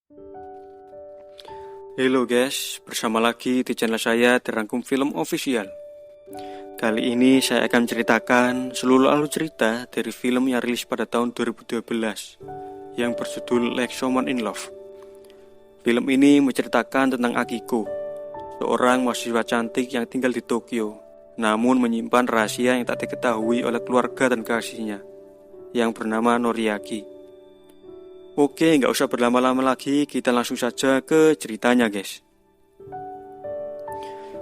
Halo guys, bersama lagi di channel saya Dirangkum Film Official. Kali ini saya akan menceritakan seluruh alur cerita dari film yang rilis pada tahun 2012 yang berjudul Like Someone in Love. Film ini menceritakan tentang Akiko, seorang mahasiswa cantik yang tinggal di Tokyo, namun menyimpan rahasia yang tak diketahui oleh keluarga dan kekasihnya yang bernama Noriaki. Oke, nggak usah berlama-lama lagi, kita langsung saja ke ceritanya guys.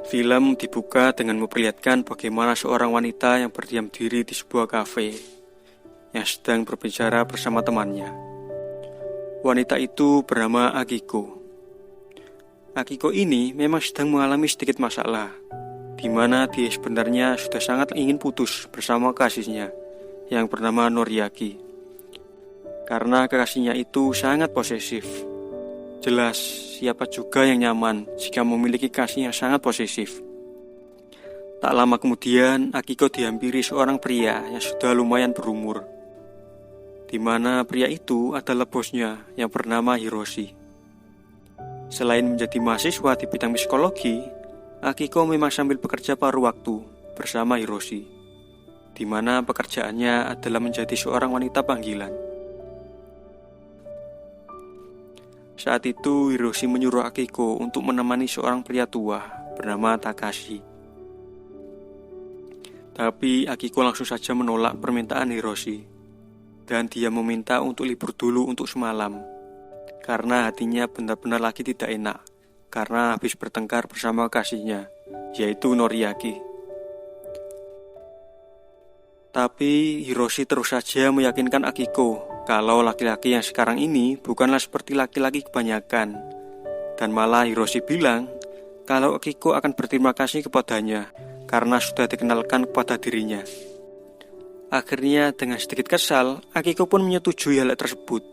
Film dibuka dengan memperlihatkan bagaimana seorang wanita yang berdiam diri di sebuah kafe yang sedang berbicara bersama temannya. Wanita itu bernama Akiko. Akiko ini memang sedang mengalami sedikit masalah, di mana dia sebenarnya sudah sangat ingin putus bersama kasihnya yang bernama Noriaki. Karena kekasihnya itu sangat posesif. Jelas, siapa juga yang nyaman jika memiliki kasih yang sangat posesif. Tak lama kemudian, Akiko dihampiri seorang pria yang sudah lumayan berumur, di mana pria itu adalah bosnya yang bernama Hiroshi. Selain menjadi mahasiswa di bidang psikologi, Akiko memang sambil bekerja paruh waktu bersama Hiroshi, di mana pekerjaannya adalah menjadi seorang wanita panggilan. Saat itu Hiroshi menyuruh Akiko untuk menemani seorang pria tua bernama Takashi. Tapi Akiko langsung saja menolak permintaan Hiroshi, dan dia meminta untuk libur dulu untuk semalam, karena hatinya benar-benar lagi tidak enak karena habis bertengkar bersama kasihnya, yaitu Noriaki. Tapi Hiroshi terus saja meyakinkan Akiko kalau laki-laki yang sekarang ini bukanlah seperti laki-laki kebanyakan. Dan malah Hiroshi bilang kalau Akiko akan berterima kasih kepadanya karena sudah dikenalkan kepada dirinya. Akhirnya dengan sedikit kesal, Akiko pun menyetujui hal tersebut.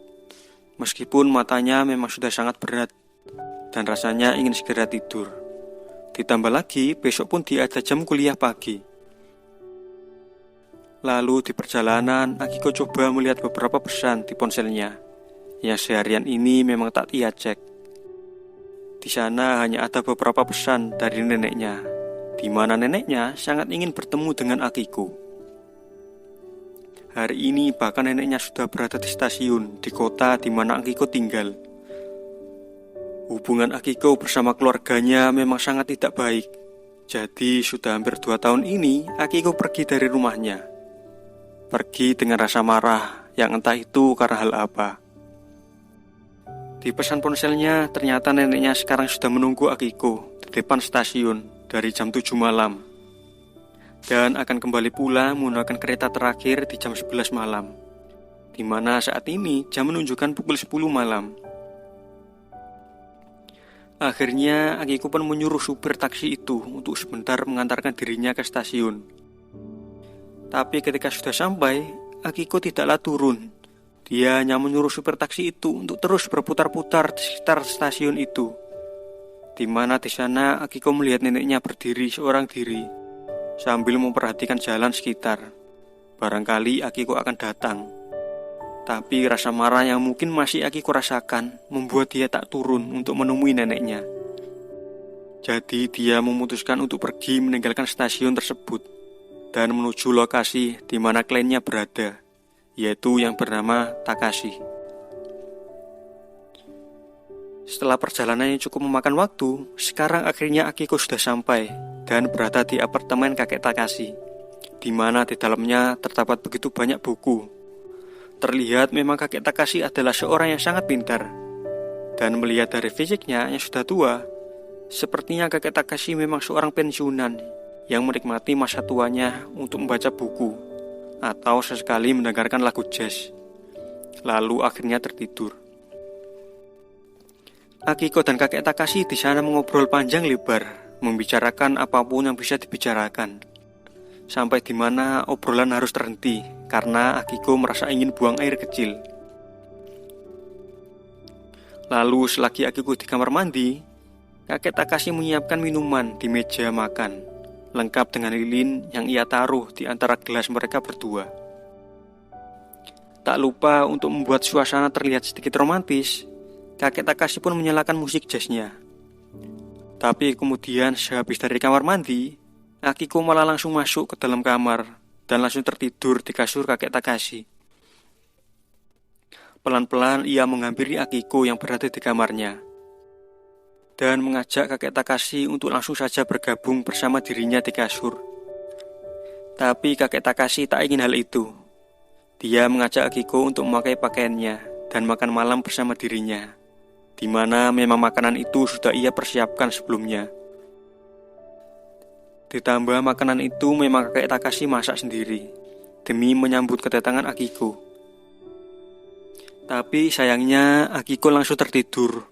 Meskipun matanya memang sudah sangat berat dan rasanya ingin segera tidur. Ditambah lagi besok pun dia ada jam kuliah pagi. Lalu di perjalanan, Akiko coba melihat beberapa pesan di ponselnya yang seharian ini memang tak ia cek. Di sana hanya ada beberapa pesan dari neneknya, di mana neneknya sangat ingin bertemu dengan Akiko. Hari ini bahkan neneknya sudah berada di stasiun di kota di mana Akiko tinggal. Hubungan Akiko bersama keluarganya memang sangat tidak baik. Jadi sudah hampir 2 tahun ini Akiko pergi dari rumahnya. Pergi dengan rasa marah yang entah itu karena hal apa. Di pesan ponselnya ternyata neneknya sekarang sudah menunggu Akiko di depan stasiun dari jam 7 malam dan akan kembali pulang menggunakan kereta terakhir di jam 11 malam, di mana saat ini jam menunjukkan pukul 10 malam. Akhirnya Akiko pun menyuruh supir taksi itu untuk sebentar mengantarkan dirinya ke stasiun. Tapi ketika sudah sampai, Akiko tidaklah turun. Dia hanya menyuruh supir taksi itu untuk terus berputar-putar di sekitar stasiun itu. Di mana di sana Akiko melihat neneknya berdiri seorang diri sambil memperhatikan jalan sekitar. Barangkali Akiko akan datang. Tapi rasa marah yang mungkin masih Akiko rasakan membuat dia tak turun untuk menemui neneknya. Jadi dia memutuskan untuk pergi meninggalkan stasiun tersebut dan menuju lokasi di mana kliennya berada, yaitu yang bernama Takashi. Setelah perjalanan yang cukup memakan waktu, sekarang akhirnya Akiko sudah sampai dan berada di apartemen kakek Takashi, di mana di dalamnya terdapat begitu banyak buku. Terlihat memang kakek Takashi adalah seorang yang sangat pintar, dan melihat dari fisiknya yang sudah tua, sepertinya kakek Takashi memang seorang pensiunan yang menikmati masa tuanya untuk membaca buku atau sesekali mendengarkan lagu jazz, lalu akhirnya tertidur. Akiko dan kakek Takashi di sana mengobrol panjang lebar, membicarakan apapun yang bisa dibicarakan, sampai di mana obrolan harus terhenti karena Akiko merasa ingin buang air kecil. Lalu selagi Akiko di kamar mandi, kakek Takashi menyiapkan minuman di meja makan, lengkap dengan lilin yang ia taruh di antara gelas mereka berdua. Tak lupa untuk membuat suasana terlihat sedikit romantis, kakek Takashi pun menyalakan musik jazznya. Tapi kemudian sehabis dari kamar mandi, Akiko malah langsung masuk ke dalam kamar dan langsung tertidur di kasur kakek Takashi. Pelan-pelan ia menghampiri Akiko yang berada di kamarnya dan mengajak kakek Takashi untuk langsung saja bergabung bersama dirinya di kasur. Tapi kakek Takashi tak ingin hal itu. Dia mengajak Akiko untuk memakai pakaiannya dan makan malam bersama dirinya, di mana memang makanan itu sudah ia persiapkan sebelumnya. Ditambah makanan itu memang kakek Takashi masak sendiri demi menyambut kedatangan Akiko. Tapi sayangnya Akiko langsung tertidur,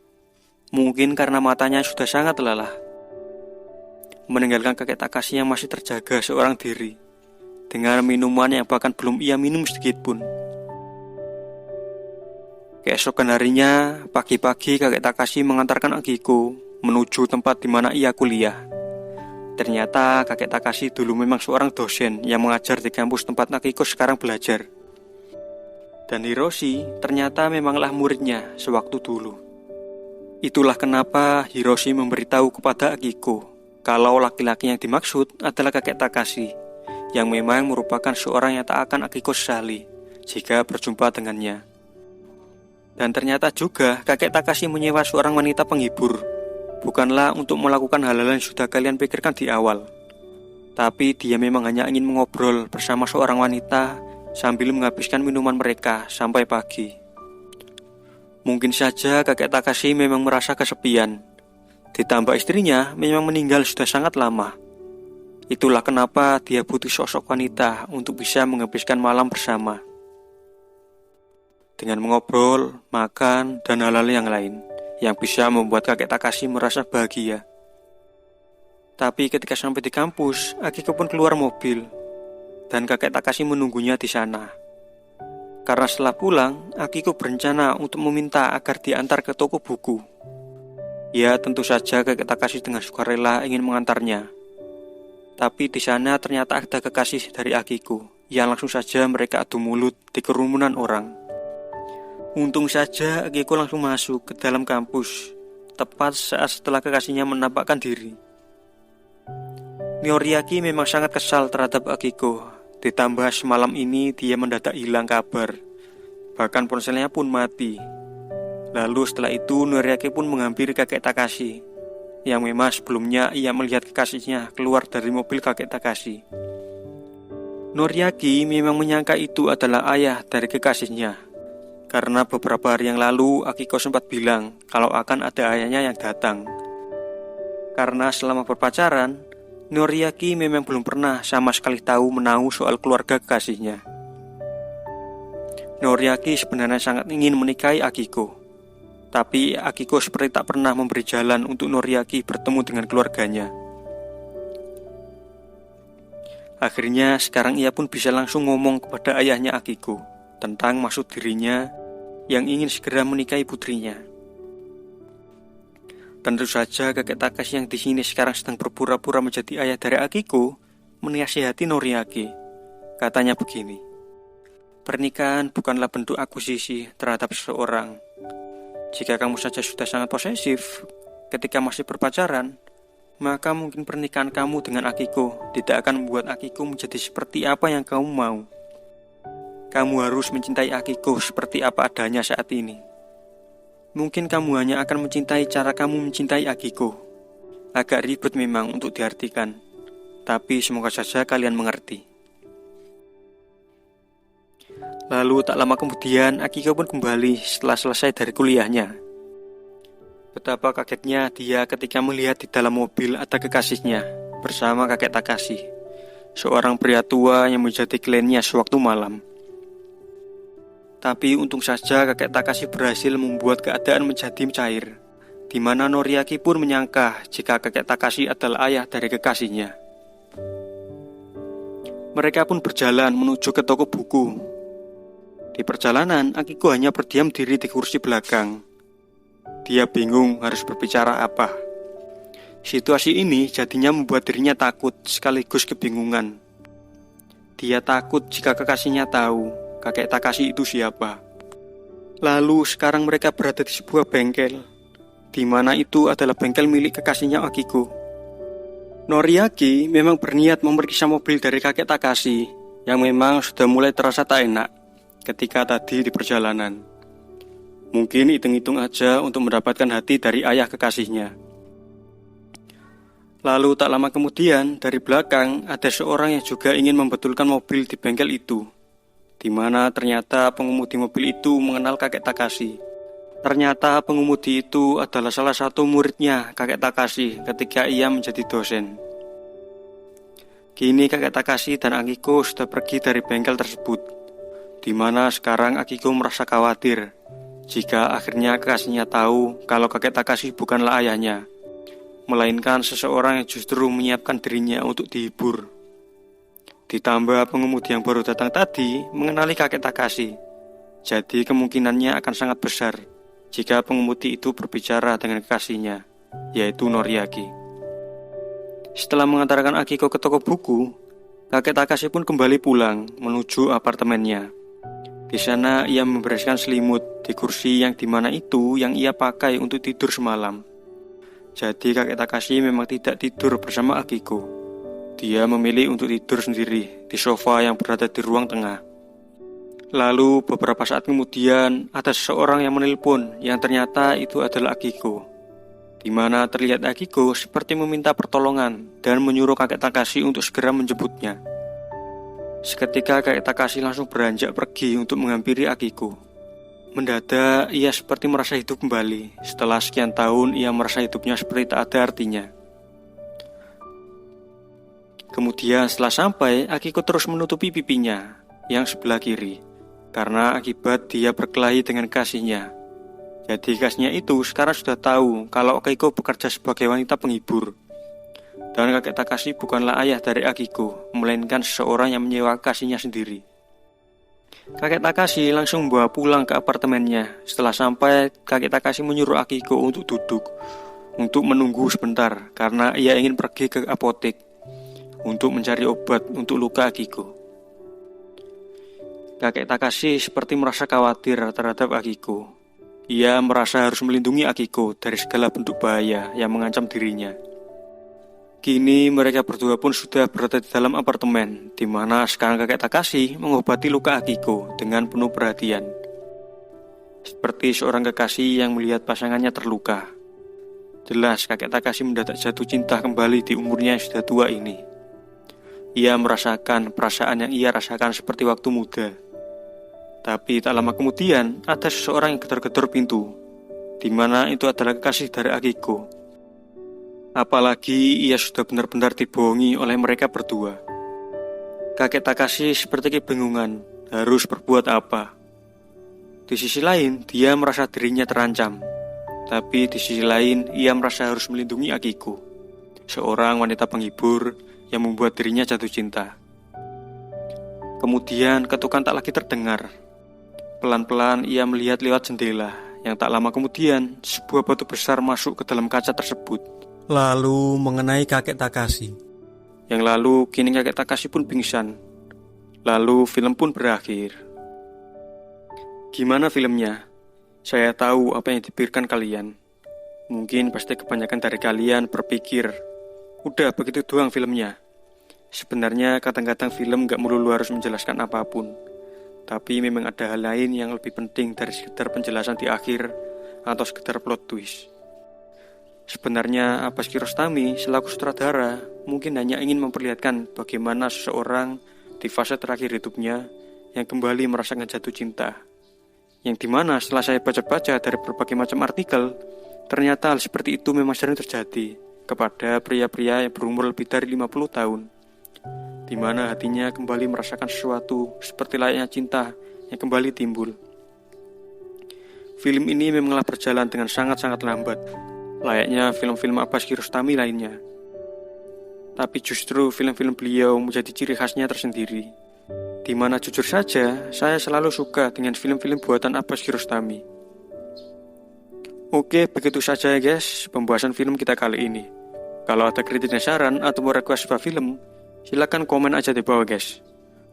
mungkin karena matanya sudah sangat lelah, meninggalkan kakek Takashi yang masih terjaga seorang diri dengan minuman yang bahkan belum ia minum sedikit pun. Keesokan harinya, pagi-pagi kakek Takashi mengantarkan Akiko menuju tempat di mana ia kuliah. Ternyata kakek Takashi dulu memang seorang dosen yang mengajar di kampus tempat Akiko sekarang belajar. Dan Hiroshi ternyata memanglah muridnya sewaktu dulu. Itulah kenapa Hiroshi memberitahu kepada Akiko kalau laki-laki yang dimaksud adalah kakek Takashi, yang memang merupakan seorang yang tak akan Akiko sesali jika berjumpa dengannya. Dan ternyata juga kakek Takashi menyewa seorang wanita penghibur, bukanlah untuk melakukan hal-hal yang sudah kalian pikirkan di awal. Tapi dia memang hanya ingin mengobrol bersama seorang wanita sambil menghabiskan minuman mereka sampai pagi. Mungkin saja kakek Takashi memang merasa kesepian. Ditambah istrinya memang meninggal sudah sangat lama. Itulah kenapa dia butuh sosok wanita untuk bisa menghabiskan malam bersama, dengan mengobrol, makan, dan hal-hal yang lain yang bisa membuat kakek Takashi merasa bahagia. Tapi ketika sampai di kampus, Akiko pun keluar mobil dan kakek Takashi menunggunya di sana. Karena setelah pulang, Akiko berencana untuk meminta agar diantar ke toko buku. Ya, tentu saja kakek Takashi dengan sukarela ingin mengantarnya. Tapi di sana ternyata ada kekasih dari Akiko yang langsung saja mereka adu mulut di kerumunan orang. Untung saja Akiko langsung masuk ke dalam kampus tepat saat setelah kekasihnya menampakkan diri. Noriaki memang sangat kesal terhadap Akiko. Ditambah semalam ini dia mendadak hilang kabar, bahkan ponselnya pun mati. Lalu setelah itu Noriaki pun menghampiri kakek Takashi, yang memang sebelumnya ia melihat kekasihnya keluar dari mobil kakek Takashi. Noriaki memang menyangka itu adalah ayah dari kekasihnya, karena beberapa hari yang lalu Akiko sempat bilang kalau akan ada ayahnya yang datang. Karena selama berpacaran, Noriaki memang belum pernah sama sekali tahu menahu soal keluarga kekasihnya. Noriaki sebenarnya sangat ingin menikahi Akiko, tapi Akiko seperti tak pernah memberi jalan untuk Noriaki bertemu dengan keluarganya. Akhirnya sekarang ia pun bisa langsung ngomong kepada ayahnya Akiko tentang maksud dirinya yang ingin segera menikahi putrinya. Tentu saja kakek Takashi yang di sini sekarang sedang berpura-pura menjadi ayah dari Akiko menasihati Noriaki. Katanya begini, pernikahan bukanlah bentuk akuisisi terhadap seseorang. Jika kamu saja sudah sangat posesif ketika masih berpacaran, maka mungkin pernikahan kamu dengan Akiko tidak akan membuat Akiko menjadi seperti apa yang kamu mau. Kamu harus mencintai Akiko seperti apa adanya saat ini. Mungkin kamu hanya akan mencintai cara kamu mencintai Akiko. Agak ribet memang untuk diartikan, tapi semoga saja kalian mengerti. Lalu tak lama kemudian Akiko pun kembali setelah selesai dari kuliahnya. Betapa kagetnya dia ketika melihat di dalam mobil ada kekasihnya bersama kakek Takashi, seorang pria tua yang menjadi kliennya sewaktu malam. Tapi untung saja kakek Takashi berhasil membuat keadaan menjadi cair, di mana Noriaki pun menyangka jika kakek Takashi adalah ayah dari kekasihnya. Mereka pun berjalan menuju ke toko buku. Di perjalanan, Akiko hanya berdiam diri di kursi belakang. Dia bingung harus berbicara apa. Situasi ini jadinya membuat dirinya takut sekaligus kebingungan. Dia takut jika kekasihnya tahu kakek Takashi itu siapa. Lalu sekarang mereka berada di sebuah bengkel, di mana itu adalah bengkel milik kekasihnya Akiko. Noriaki memang berniat memeriksa mobil dari kakek Takashi yang memang sudah mulai terasa tak enak ketika tadi di perjalanan. Mungkin hitung-hitung aja untuk mendapatkan hati dari ayah kekasihnya. Lalu tak lama kemudian, dari belakang ada seorang yang juga ingin membetulkan mobil di bengkel itu, di mana ternyata pengemudi mobil itu mengenal kakek Takashi. Ternyata pengemudi itu adalah salah satu muridnya kakek Takashi ketika ia menjadi dosen. Kini kakek Takashi dan Akiko sudah pergi dari bengkel tersebut, di mana sekarang Akiko merasa khawatir jika akhirnya kekasihnya tahu kalau kakek Takashi bukanlah ayahnya, melainkan seseorang yang justru menyiapkan dirinya untuk dihibur. Ditambah pengemudi yang baru datang tadi mengenali kakek Takashi, jadi kemungkinannya akan sangat besar jika pengemudi itu berbicara dengan kekasihnya, yaitu Noriaki. Setelah mengantarkan Akiko ke toko buku, kakek Takashi pun kembali pulang menuju apartemennya. Di sana ia membereskan selimut di kursi yang dimana itu yang ia pakai untuk tidur semalam. Jadi kakek Takashi memang tidak tidur bersama Akiko. Dia memilih untuk tidur sendiri di sofa yang berada di ruang tengah. Lalu beberapa saat kemudian ada seseorang yang menelpon yang ternyata itu adalah Akiko, di mana terlihat Akiko seperti meminta pertolongan dan menyuruh kakek Takashi untuk segera menjemputnya. Seketika kakek Takashi langsung beranjak pergi untuk menghampiri Akiko. Mendadak ia seperti merasa hidup kembali. Setelah sekian tahun ia merasa hidupnya seperti tak ada artinya. Kemudian setelah sampai, Akiko terus menutupi pipinya yang sebelah kiri karena akibat dia berkelahi dengan kasihnya. Jadi kasihnya itu sekarang sudah tahu kalau Akiko bekerja sebagai wanita penghibur. Dan kakek Takashi bukanlah ayah dari Akiko, melainkan seseorang yang menyewa kasihnya sendiri. Kakek Takashi langsung membawa pulang ke apartemennya. Setelah sampai, kakek Takashi menyuruh Akiko untuk duduk, untuk menunggu sebentar, karena ia ingin pergi ke apotek untuk mencari obat untuk luka Akiko. Kakek Takashi seperti merasa khawatir terhadap Akiko. Ia merasa harus melindungi Akiko dari segala bentuk bahaya yang mengancam dirinya. Kini mereka berdua pun sudah berada di dalam apartemen, di mana sekarang kakek Takashi mengobati luka Akiko dengan penuh perhatian. Seperti seorang kekasih yang melihat pasangannya terluka. Jelas kakek Takashi mendadak jatuh cinta kembali di umurnya yang sudah tua ini. Ia merasakan perasaan yang ia rasakan seperti waktu muda. Tapi tak lama kemudian ada seseorang yang gedor-gedor pintu, di mana itu adalah kekasih dari Akiko. Apalagi ia sudah benar-benar dibohongi oleh mereka berdua. Kakek Takashi seperti kebingungan harus berbuat apa. Di sisi lain dia merasa dirinya terancam, tapi di sisi lain ia merasa harus melindungi Akiko, seorang wanita penghibur yang membuat dirinya jatuh cinta. Kemudian ketukan tak lagi terdengar. Pelan-pelan ia melihat lewat jendela, yang tak lama kemudian sebuah batu besar masuk ke dalam kaca tersebut, lalu mengenai kakek Takashi. Yang lalu kini kakek Takashi pun pingsan. Lalu film pun berakhir. Gimana filmnya? Saya tahu apa yang dipikirkan kalian. Mungkin pasti kebanyakan dari kalian berpikir, udah begitu doang filmnya. Sebenarnya kadang-kadang film gak melulu harus menjelaskan apapun. Tapi memang ada hal lain yang lebih penting dari sekedar penjelasan di akhir atau sekedar plot twist. Sebenarnya Abbas Kiarostami selaku sutradara mungkin hanya ingin memperlihatkan bagaimana seseorang di fase terakhir hidupnya yang kembali merasakan jatuh cinta. Yang dimana setelah saya baca-baca dari berbagai macam artikel, ternyata hal seperti itu memang sering terjadi kepada pria-pria yang berumur lebih dari 50 tahun, di mana hatinya kembali merasakan sesuatu seperti layaknya cinta yang kembali timbul. Film ini memanglah berjalan dengan sangat-sangat lambat, layaknya film-film Abbas Kiarostami lainnya. Tapi justru film-film beliau menjadi ciri khasnya tersendiri, di mana jujur saja saya selalu suka dengan film-film buatan Abbas Kiarostami. Oke, begitu saja ya guys pembahasan film kita kali ini. Kalau ada kritik dan saran atau mau request sebuah film, silakan komen aja di bawah guys.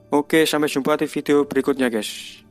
Oke, sampai jumpa di video berikutnya guys.